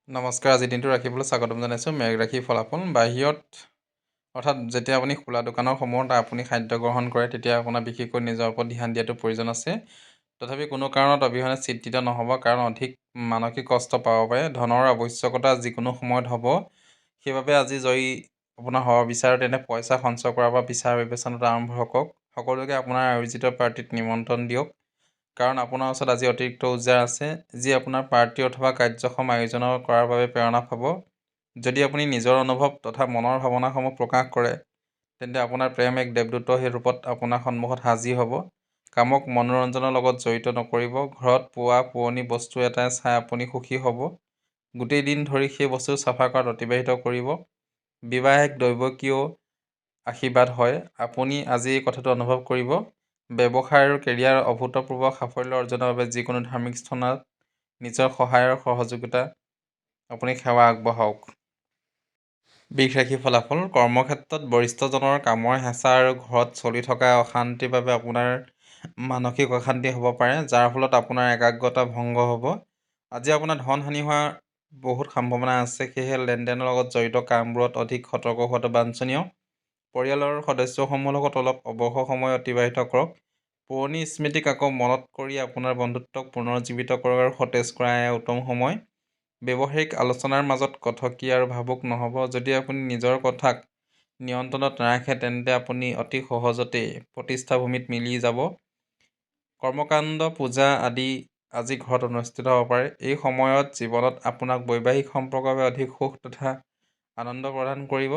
নমস্কাৰ, আজিৰ দিনটো ৰাখিবলৈ স্বাগতম জনাইছোঁ। মেঘ ৰাশি ফলাফল বাহিৰত অৰ্থাৎ যেতিয়া আপুনি খোলা দোকানৰসমূহত আপুনি খাদ্য গ্ৰহণ কৰে তেতিয়া আপোনাৰ বিশেষকৈ নিজৰ ওপৰত ধ্যান দিয়াটো প্ৰয়োজন আছে। তথাপি কোনো কাৰণত অবিহনে চিন্তিত নহ'ব, কাৰণ অধিক মানসিক কষ্ট পাব পাৰে। ধনৰ আৱশ্যকতা যিকোনো সময়ত হ'ব, সেইবাবে আজি জয়ী আপোনাৰ হ'ব বিচাৰে তেনে পইচা সঞ্চয় কৰাৰ পৰা বিচাৰ বিবেচনাটো আৰম্ভ কৰক। সকলোকে আপোনাৰ আয়োজিত পাৰ্টিত নিমন্ত্ৰণ দিয়ক, কাৰণ আপোনাৰ ওচৰত আজি অতিৰিক্ত উৰ্জা আছে, যি আপোনাৰ পাৰ্টি অথবা কাৰ্যক্ৰম আয়োজন কৰাৰ বাবে প্ৰেৰণা পাব। যদি আপুনি নিজৰ অনুভৱ তথা মনৰ ভাৱনাসমূহ প্ৰকাশ কৰে, তেন্তে আপোনাৰ প্ৰেম এক দেৱদূত সেই ৰূপত আপোনাৰ সন্মুখত হাজিৰ হ'ব। কামক মনোৰঞ্জনৰ লগত জড়িত নকৰিব। ঘৰত পোৱা পুৰণি বস্তু এটাই চাই আপুনি সুখী হ'ব। গোটেই দিন ধৰি সেই বস্তু চাফা কৰাত অতিবাহিত কৰিব। বিবাহ এক দৈৱকীয় আশীৰ্বাদ হয়, আপুনি আজি এই কথাটো অনুভৱ কৰিব। ব্যৱসায় আৰু কেৰিয়াৰ অভূতপূৰ্ব সাফল্য অৰ্জনৰ বাবে যিকোনো ধাৰ্মিক স্থানত নিজৰ সহায় আৰু সহযোগিতা আপুনি সেৱা আগবঢ়াওক। বৃষ ৰাশি ফলাফল কৰ্মক্ষেত্ৰত বৰিষ্ঠজনৰ কামৰ হেঁচা আৰু ঘৰত চলি থকা অশান্তিৰ বাবে আপোনাৰ মানসিক অশান্তি হ'ব পাৰে, যাৰ ফলত আপোনাৰ একাগ্ৰতা ভংগ হ'ব। আজি আপোনাৰ ধন হানি হোৱাৰ বহুত সম্ভাৱনা আছে, সেয়েহে লেনদেনৰ লগত জড়িত কামবোৰত অধিক সতৰ্ক হোৱাটো বাঞ্ছনীয়। পৰিয়ালৰ সদস্যসমূহৰ লগত অলপ অৱসৰ সময় অতিবাহিত কৰক। পুৰণি স্মৃতিক আকৌ মনত কৰি আপোনাৰ বন্ধুত্বক পুনৰুজ্জীৱিত কৰক আৰু সতেজ কৰা এয়া উত্তম সময়। ব্যৱসায়িক আলোচনাৰ মাজত কথকি আৰু ভাবুক নহ'ব। যদি আপুনি নিজৰ কথাক নিয়ন্ত্ৰণত নাৰাখে, তেন্তে আপুনি অতি সহজতেই প্ৰতিষ্ঠাভূমিত মিলি যাব। কৰ্মকাণ্ড পূজা আদি আজি ঘৰত অনুষ্ঠিত হ'ব পাৰে। এই সময়ত জীৱনত আপোনাক বৈবাহিক সম্পৰ্কৰ বাবে অধিক সুখ তথা আনন্দ প্ৰদান কৰিব।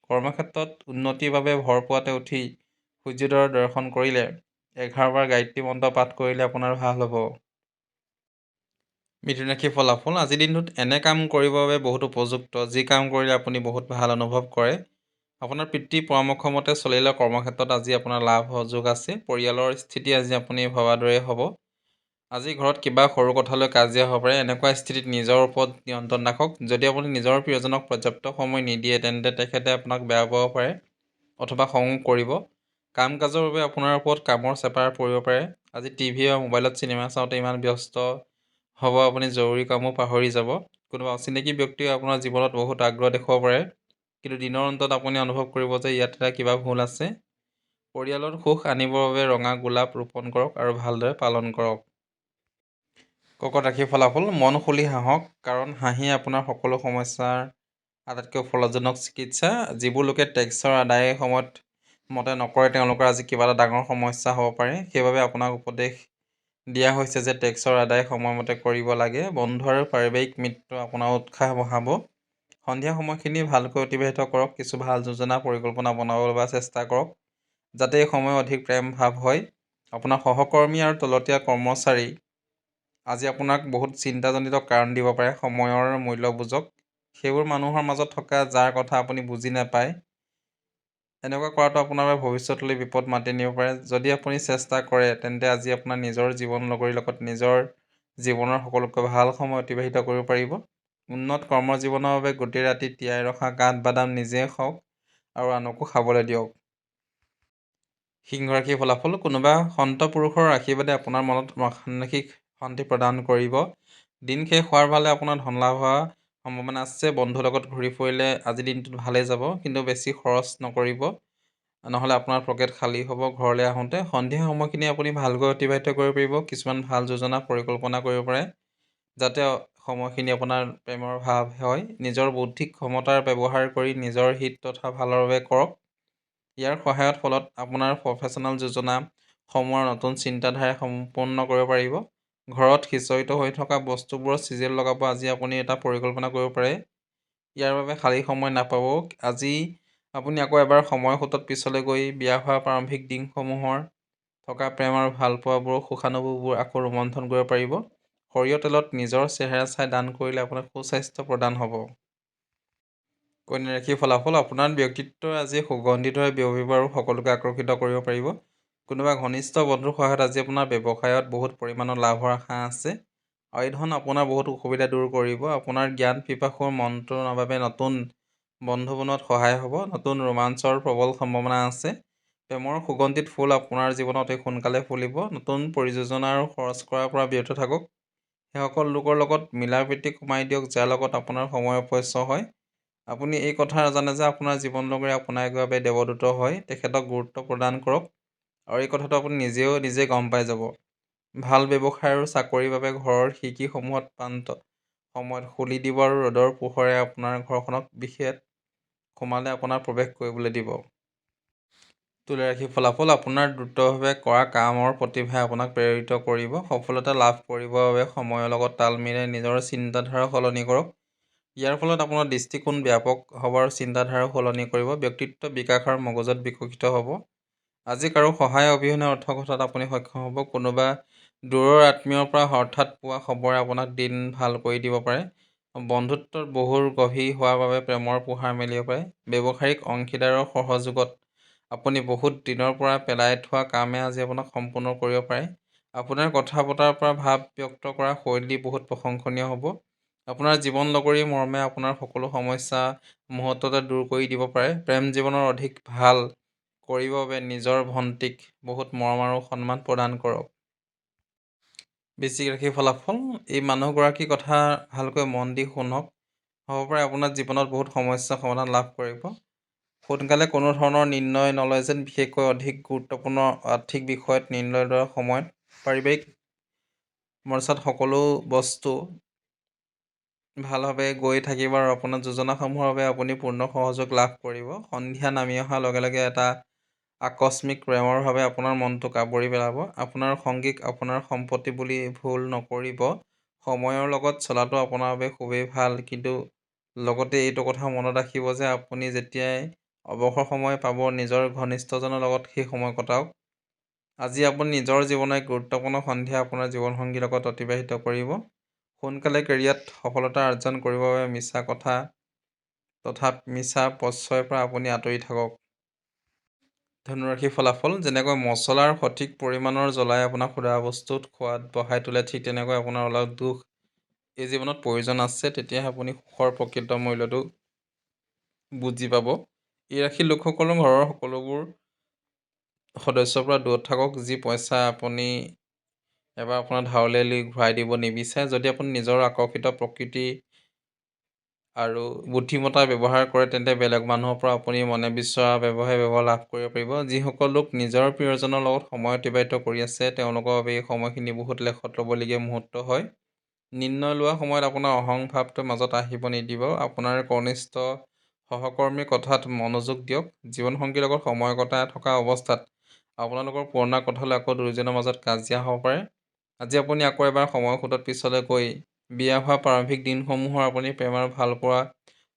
কৰ্মক্ষেত্ৰত উন্নতিৰ বাবে ভৰপুৱাতে উঠি সূৰ্যোদয়ৰ দৰ্শন কৰিলে, 11বাৰ গায়ত্ৰী মন্ত্ৰ পাঠ কৰিলে আপোনাৰ ভাল হ'ব। মিথুন ৰাশি ফলাফল আজিৰ দিনটোত এনে কাম কৰিবৰ বাবে বহুত উপযুক্ত, যি কাম কৰিলে আপুনি বহুত ভাল অনুভৱ কৰে। আপোনাৰ পিতৃৰ পৰামৰ্শ মতে চলিলে কৰ্মক্ষেত্ৰত আজি আপোনাৰ লাভ সুযোগ আছে। পৰিয়ালৰ স্থিতি আজি আপুনি ভবাৰ দৰে হ'ব। আজি ঘৰত কিবা সৰু কথালৈ কাজিয়া হ'ব পাৰে। এনেকুৱা স্থিতিত নিজৰ ওপৰত নিয়ন্ত্ৰণ ৰাখক। যদি আপুনি নিজৰ প্ৰিয়জনক পৰ্যাপ্ত সময় নিদিয়ে, তেন্তে তেখেতে আপোনাক বেয়া পাব পাৰে অথবা খং কৰিব। কাম কাজৰ বাবে আপোনাৰ ওপৰত কামৰ চেপাৰ পৰিব পাৰে। আজি টিভি বা মোবাইলত চিনেমা চাওঁতে ইমান ব্যস্ত হ'ব আপুনি জৰুৰী কামো পাহৰি যাব। কোনোবা অচিনাকি ব্যক্তিয়ে আপোনাৰ জীৱনত বহুত আগ্ৰহ দেখুৱাব পাৰে, কিন্তু দিনৰ অন্তত আপুনি অনুভৱ কৰিব যে ইয়াত কিবা ভুল আছে। পৰিয়ালত সুখ আনিবৰ বাবে ৰঙা গোলাপ ৰোপণ কৰক আৰু ভালদৰে পালন কৰক। কৰ্কট ৰাশি ফলাফল মন খুলি হাঁহক, কাৰণ হাঁহি আপোনাৰ সকলো সমস্যাৰ আটাইতকৈ ফলজনক চিকিৎসা। যিবোৰ লোকে টেক্সৰ আদায় সময়ত মতে নকৰে, তেওঁলোকৰ আজি কিবা এটা ডাঙৰ সমস্যা হ'ব পাৰে। সেইবাবে আপোনাক উপদেশ দিয়া হৈছে যে টেক্সৰ আদায় সময়মতে কৰিব লাগে। বন্ধু আৰু পাৰিবাৰিক মিত্ৰ আপোনাৰ উৎসাহ বঢ়াব। সন্ধিয়া সময়খিনি ভালকৈ অতিবাহিত কৰক। কিছু ভাল যোজনা পৰিকল্পনা বনাবৰ বাবে চেষ্টা কৰক, যাতে এই সময় অধিক প্ৰেম ভাৱ হয়। আপোনাৰ সহকৰ্মী আৰু তলতীয়া কৰ্মচাৰী আজি আপোনাক বহুত চিন্তাজনিত কাৰণ দিব পাৰে। সময়ৰ মূল্য বুজক। সেইবোৰ মানুহৰ মাজত থকা যাৰ কথা আপুনি বুজি নাপায়। এনেকুৱা কৰাটো আপোনাৰ বাবে ভৱিষ্যতলৈ বিপদ মাতি আনিব পাৰে। যদি আপুনি চেষ্টা কৰে, তেন্তে আজি আপোনাৰ নিজৰ জীৱন লগৰীৰ লগত নিজৰ জীৱনৰ সকলোতকৈ ভাল সময় অতিবাহিত কৰিব পাৰিব। উন্নত কৰ্মৰ জীৱনৰ বাবে গোটেই ৰাতি তিয়াই ৰখা কাঠবাদাম নিজে খাওক আৰু আনকো খাবলৈ দিয়ক। সিংহ ৰাশি ফলাফল কোনোবা সন্ত পুৰুষৰ আশীৰ্বাদে আপোনাৰ মনত মানসিক শান্তি প্ৰদান কৰিব। দিন শেষ হোৱাৰ ফালে আপোনাৰ ধন লাভ হোৱাৰ সম্ভাৱনা আছে। বন্ধুৰ লগত ঘূৰি ফুৰিলে আজিৰ দিনটোত ভালেই যাব, কিন্তু বেছি খৰচ নকৰিব, নহ'লে আপোনাৰ পকেট খালী হ'ব। ঘৰলৈ আহোঁতে সন্ধিয়া সময়খিনি আপুনি ভালকৈ অতিবাহিত কৰিব পাৰিব। কিছুমান ভাল যোজনা পৰিকল্পনা কৰিব পাৰে, যাতে সময়খিনি আপোনাৰ প্ৰেমৰ ভাৱ হয়। নিজৰ বৌদ্ধিক ক্ষমতাৰ ব্যৱহাৰ কৰি নিজৰ হিত তথা ভালৰ বাবে কৰক। ইয়াৰ সহায়ত ফলত আপোনাৰ প্ৰফেশ্যনেল যোজনাসমূহৰ নতুন চিন্তাধাৰাই সম্পূৰ্ণ কৰিব পাৰিব। ঘৰত সিঁচৰিত হৈ থকা বস্তুবোৰৰ চিজিল লগাব আজি আপুনি এটা পৰিকল্পনা কৰিব পাৰে। ইয়াৰ বাবে খালী সময় নাপাব। আজি আপুনি আকৌ এবাৰ সময় সোঁতত পিছলৈ গৈ বিয়া হোৱা প্ৰাৰম্ভিক দিনসমূহৰ থকা প্ৰেম আৰু ভালপোৱাবোৰৰ সুখানুভূতিবোৰ আকৌ ৰোমন্থন কৰিব পাৰিব। সৰিয়হ তেলত নিজৰ চেহেৰা চাই দান কৰিলে আপোনাক সুস্বাস্থ্য প্ৰদান হ'ব। কন্যা ৰাশি ফলাফল আপোনাৰ ব্যক্তিত্ব আজি সুগন্ধিত হৈ বিয়পিব আৰু সকলোকে আকৰ্ষিত কৰিব পাৰিব। কোনোবা ঘনিষ্ঠ বন্ধুৰ সহায়ত আজি আপোনাৰ ব্যৱসায়ত বহুত পৰিমাণৰ লাভৰ আশা আছে। আৰু এই ধন আপোনাৰ বহুত অসুবিধা দূৰ কৰিব। আপোনাৰ জ্ঞান পিপাসুৰ মনটোৰ বাবে নতুন বন্ধু বনোৱাত সহায় হ'ব। নতুন ৰোমাঞ্চৰ প্ৰবল সম্ভাৱনা আছে। প্ৰেমৰ সুগন্ধিত ফুল আপোনাৰ জীৱনত অতি সোনকালে ফুলিব। নতুন পৰিযোজনা আৰু খৰচ কৰাৰ পৰা বিৰত থাকক। সেইসকল লোকৰ লগত মিলাপ্ৰীতি কমাই দিয়ক, যাৰ লগত আপোনাৰ সময় অপচয় হয়। আপুনি এই কথা নাজানে যে আপোনাৰ জীৱনলগৰীয়া আপোনাৰ এগৰাকী দেৱদূত হয়, তেখেতক গুৰুত্ব প্ৰদান কৰক। আৰু এই কথাটো আপুনি নিজে গম পাই যাব। ভাল ব্যৱসায় আৰু চাকৰিৰ বাবে ঘৰৰ খিৰিকীসমূহত প্ৰান্ত সময়ত খুলি দিব আৰু ৰ'দৰ পোহৰে আপোনাৰ ঘৰখনক বিশেষ সোমালে আপোনাৰ প্ৰৱেশ কৰিবলৈ দিব। তুলা ৰাশিৰ ফলাফল, আপোনাৰ দ্ৰুতভাৱে কৰা কামৰ প্ৰতিভাই আপোনাক প্ৰেৰিত কৰিব। সফলতা লাভ কৰিবৰ বাবে সময়ৰ লগত তাল মিলাই নিজৰ চিন্তাধাৰা সলনি কৰক। ইয়াৰ ফলত আপোনাৰ দৃষ্টিকোণ ব্যাপক হ'ব আৰু চিন্তাধাৰাও সলনি কৰিব। ব্যক্তিত্ব বিকাশ আৰু মগজুত বিকশিত হ'ব। আজি কাৰো সহায় অবিহনে অৰ্থঘটাত আপুনি সক্ষম হ'ব। কোনোবা দূৰৰ আত্মীয়ৰ পৰা হঠাৎ পোৱা খবৰে আপোনাক দিন ভাল কৰি দিব পাৰে। বন্ধুত্বৰ বহুৰ গভীৰ হোৱাৰ বাবে প্ৰেমৰ পোহাৰ মেলিব পাৰে। ব্যৱসায়িক অংশীদাৰৰ সহযোগত আপুনি বহুত দিনৰ পৰা পেলাই থোৱা কামে আজি আপোনাক সম্পূৰ্ণ কৰিব পাৰে। আপোনাৰ কথা বতৰাৰ পৰা ভাৱ ব্যক্ত কৰা শৈলী বহুত প্ৰশংসনীয় হ'ব। আপোনাৰ জীৱন লগৰী মৰ্মে আপোনাৰ সকলো সমস্যা মুহূৰ্ততে দূৰ কৰি দিব পাৰে। প্ৰেম জীৱনৰ অধিক ভাল কৰিবৰ বাবে নিজৰ ভণ্টিক বহুত মৰম আৰু সন্মান প্ৰদান কৰক। বৃশ্চিক ৰাশিৰ ফলাফল, এই মানুহগৰাকীৰ কথা ভালকৈ মন দি শুনক। হ'ব পাৰে আপোনাৰ জীৱনত বহুত সমস্যাৰ সমাধান লাভ কৰিব। সোনকালে কোনো ধৰণৰ নিৰ্ণয় নলয় যেন, বিশেষকৈ অধিক গুৰুত্বপূৰ্ণ আৰ্থিক বিষয়ত নিৰ্ণয় লোৱাৰ সময়ত। পাৰিবাৰিক মৰ্চাত সকলো বস্তু ভালভাৱে গৈ থাকিব আৰু আপোনাৰ যোজনাসমূহৰ বাবে আপুনি পূৰ্ণ সহযোগ লাভ কৰিব। সন্ধিয়া নামি অহাৰ লগে লগে এটা আকস্মিক প্ৰেমৰ ভাৱে আপোনাৰ মনটোক আৱৰি পেলাব। আপোনাৰ সংগীক আপোনাৰ সম্পত্তি বুলি ভুল নকৰিব। সময়ৰ লগত চলাটো আপোনাৰ বাবে খুবেই ভাল, কিন্তু লগতে এইটো কথা মনত ৰাখিব যে আপুনি যেতিয়াই অৱসৰ সময় পাব, নিজৰ ঘনিষ্ঠজনৰ লগত সেই সময় কটাওক। আজি আপুনি নিজৰ জীৱনৰ এক গুৰুত্বপূৰ্ণ সন্ধিয়া আপোনাৰ জীৱনসংগীৰ লগত অতিবাহিত কৰিব। সোনকালে কেৰিয়াৰত সফলতা অৰ্জন কৰিবৰ বাবে মিছা কথা তথা মিছা প্ৰশ্ৰয়ৰ পৰা আপুনি আঁতৰি থাকক। ধনুৰাশিৰ ফলাফল, যেনেকৈ মছলাৰ সঠিক পৰিমাণৰ জ্বলাই আপোনাক সোধা বস্তুত সোৱাদ বঢ়াই তোলে, ঠিক তেনেকৈ আপোনাৰ অলপ দুখ এই জীৱনত প্ৰয়োজন আছে, তেতিয়াহে আপুনি সুখৰ প্ৰকৃত মূল্যটো বুজি পাব। এই ৰাশিৰ লোকসকলৰ ঘৰৰ সকলোবোৰ সদস্যৰ পৰা দূৰত থাকক, যি পইচা আপুনি এবাৰ আপোনাৰ ধাৰলৈ লৈ ঘূৰাই দিব নিবিচাৰে। যদি আপুনি নিজৰ আকৰ্ষিত প্ৰকৃতি আৰু বুদ্ধিমত্তা ব্যৱহাৰ কৰে, তেন্তে বেলেগ মানুহৰ পৰা আপুনি মনে বিচৰা ব্যৱহাৰ লাভ কৰিব পাৰিব। যিসকল লোক নিজৰ প্ৰিয়জনৰ লগত সময় অতিবাহিত কৰি আছে, তেওঁলোকৰ বাবে এই সময়খিনি বহুত লেখত ল'বলগীয়া মুহূৰ্ত হয়। নিৰ্ণয় লোৱা সময়ত আপোনাৰ অহংভাৱটো মাজত আহিব নিদিব। আপোনাৰ কনিষ্ঠ সহকৰ্মীৰ কথাত মনোযোগ দিয়ক। জীৱনসংগীৰ লগত সময় কটাই থকা অৱস্থাত আপোনালোকৰ পুৰণা কথালৈ আকৌ দুয়োজনৰ মাজত কাজিয়া হ'ব পাৰে। আজি আপুনি আকৌ এবাৰ সময় সোঁতত পিছলৈ গৈ বিয়া হোৱা প্ৰাৰম্ভিক দিনসমূহৰ আপুনি প্ৰেমৰ ভালপোৱা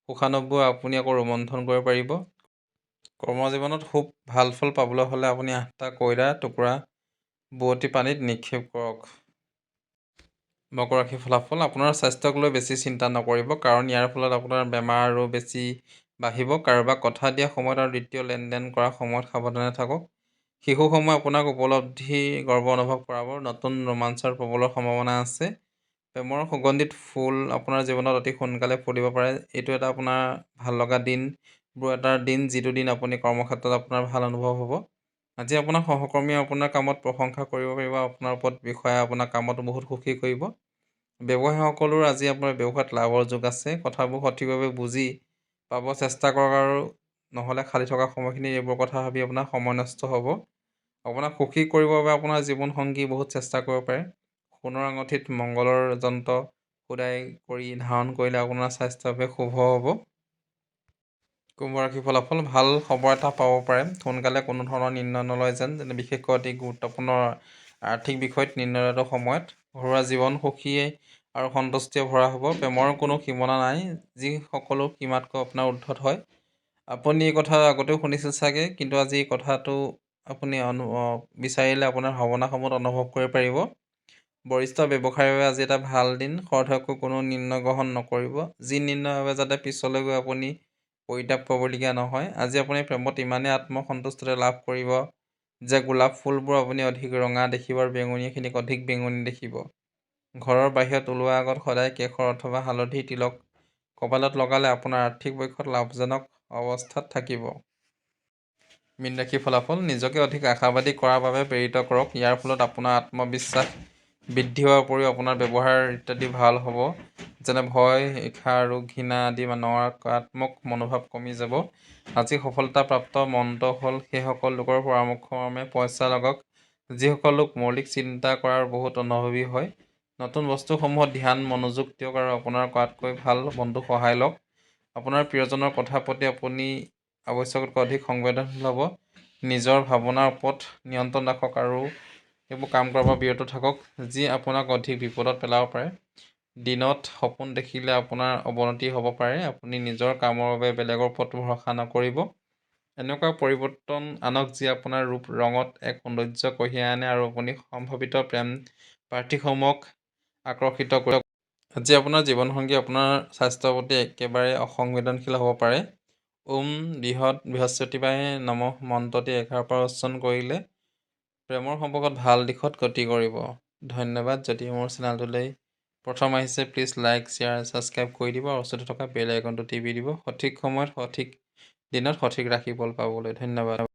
সুখানুভৱ আপুনি আকৌ ৰোমন্থন কৰিব পাৰিব। কৰ্মজীৱনত খুব ভাল ফল পাবলৈ হ'লে আপুনি 8টা কয়লাৰ টুকুৰা বোৱতী পানীত নিক্ষেপ কৰক। মকৰ ৰাশিৰ ফলাফল, আপোনাৰ স্বাস্থ্যক লৈ বেছি চিন্তা নকৰিব, কাৰণ ইয়াৰ ফলত আপোনাৰ বেমাৰ আৰু বেছি বাঢ়িব। কাৰোবাক কথা দিয়া সময়ত আৰু দ্বিতীয় লেনদেন কৰাৰ সময়ত সাৱধানে থাকক। শিশুসমূহে আপোনাক উপলব্ধি গৰ্ব অনুভৱ কৰাব। নতুন ৰোমাঞ্চৰ প্ৰবলৰ সম্ভাৱনা আছে। প্ৰেমৰ সুগন্ধিত ফুল আপোনাৰ জীৱনত অতি সোনকালে ফুলিব পাৰে। এইটো এটা আপোনাৰ ভাল লগা এটাৰ দিন, যিটো দিন আপুনি কৰ্মক্ষেত্ৰত আপোনাৰ ভাল অনুভৱ হ'ব। আজি আপোনাৰ সহকৰ্মীয়ে আপোনাৰ কামত প্ৰশংসা কৰিব পাৰিব। আপোনাৰ ওপৰত বিষয়াই আপোনাক কামত বহুত সুখী কৰিব। ব্যৱসায়ীসকলৰ আজি আপোনাৰ ব্যৱসায়ত লাভৰ যোগ আছে। কথাবোৰ সঠিকভাৱে বুজি পাব চেষ্টা কৰক, আৰু নহ'লে খালী থকা সময়খিনি এইবোৰ কথা ভাবি আপোনাৰ সময় নষ্ট হ'ব। আপোনাক সুখী কৰিবৰ বাবে আপোনাৰ জীৱনসংগী বহুত চেষ্টা কৰিব পাৰে। সোণৰ আঙুঠিত মংগলৰ যন্ত্ৰ খোদাই কৰি ধাৰণ কৰিলে আপোনাৰ স্বাস্থ্যৰ বাবে শুভ হ'ব। কুম্ভ ৰাশিৰ ফলাফল, ভাল খবৰ এটা পাব পাৰে। সোনকালে কোনো ধৰণৰ নিৰ্ণয় নলয় যেন, বিশেষকৈ অতি গুৰুত্বপূৰ্ণ আৰ্থিক বিষয়ত নিৰ্ণয় লোৱাৰ সময়ত। ঘৰুৱা জীৱন সুখী আৰু সন্তুষ্টিৰে ভৰা হ'ব। প্ৰেমৰ কোনো সীমা নাই, যি সকলো সীমাতকৈ আপোনাৰ উৰ্ধত হয়। আপুনি এই কথা আগতেও শুনিছিল চাগে, কিন্তু আজি এই কথাটো আপুনি বিচাৰিলে আপোনাৰ ভাৱনাসমূহ অনুভৱ কৰিব পাৰিব। বৰিষ্ঠ ব্যৱসায়ৰ বাবে আজি এটা ভাল দিন। খৰতকীয়াকৈ কোনো নিৰ্ণয় গ্ৰহণ নকৰিব, যি নিৰ্ণয়ৰ বাবে যাতে পিছলৈ গৈ আপুনি পৰিতাপ পাবলগীয়া নহয়। আজি আপুনি প্ৰেমত ইমানেই আত্মসন্তুষ্টি লাভ কৰিব যে গোলাপ ফুলবোৰ আপুনি অধিক ৰঙা দেখিব আৰু বেঙুনীয়াখিনিক অধিক বেঙুনী দেখিব। ঘৰৰ বাহিৰত ওলোৱাৰ আগত সদায় কেশৰ অথবা হালধিৰ তিলক কপালত লগালে আপোনাৰ আৰ্থিক পক্ষত লাভজনক অৱস্থাত থাকিব। মীন ৰাশিৰ ফলাফল, নিজকে অধিক আশাবাদী কৰাৰ বাবে প্ৰেৰিত কৰক। ইয়াৰ ফলত আপোনাৰ আত্মবিশ্বাস বৃদ্ধি হোৱাৰ উপৰিও আপোনাৰ ব্যৱহাৰ ইত্যাদি ভাল হ'ব। যেনে ভয়, ঈৰ্ষা আৰু ঘৃণা আদি নকাৰাত্মক মনোভাৱ কমি যাব। আজি সফলতাপ্ৰাপ্ত মন্ত্ৰ হ'ল সেইসকল লোকৰ পৰামৰ্শমৰ্মে পইচা লগাওক যিসকল লোক মৌলিক চিন্তা কৰাৰ বহুত অনুভৱী হয়। নতুন বস্তুসমূহত ধ্যান মনোযোগ দিয়ক আৰু আপোনাৰ কৰাতকৈ ভাল বন্ধুক সহায় লওক। আপোনাৰ প্ৰিয়জনৰ কথা প্ৰতি আপুনি আৱশ্যকতকৈ অধিক সংবেদনশীল হ'ব। নিজৰ ভাৱনাৰ ওপৰত নিয়ন্ত্ৰণ ৰাখক আৰু এইবোৰ কাম কৰাৰ পৰা বিৰত থাকক যি আপোনাক অধিক বিপদত পেলাব পাৰে। দিনত সপোন দেখিলে আপোনাৰ অৱনতি হ'ব পাৰে। আপুনি নিজৰ কামৰ বাবে বেলেগৰ ওপৰত ভৰসা নকৰিব। এনেকুৱা পৰিৱৰ্তন আনক যি আপোনাৰ ৰূপ ৰঙত এক সৌন্দৰ্য কঢ়িয়াই আনে আৰু আপুনি সম্ভাৱিত প্ৰেম প্ৰাৰ্থীসমূহক আকৰ্ষিত কৰিব। আজি আপোনাৰ জীৱনসংগী আপোনাৰ স্বাস্থ্যৰ প্ৰতি একেবাৰে অসংবেদনশীল হ'ব পাৰে। বৃহস্পতিবাৰে নমঃ মন্ত্ৰটি 11 বাৰ উচ্চাৰণ কৰিলে প্ৰেমৰ সম্পৰ্কত ভাল দিশত গতি কৰিব। ধন্যবাদ। যদি মোৰ চেনেলটোলৈ প্ৰথম আহিছে প্লিজ লাইক, শ্বেয়াৰ, ছাবস্ক্ৰাইব কৰি দিব আৰু ওচৰতে থকা বেল আইকনটো টিপি দিব সঠিক সময়ত সঠিক দিনত সঠিক ৰাশিফল পাবলৈ। ধন্যবাদ।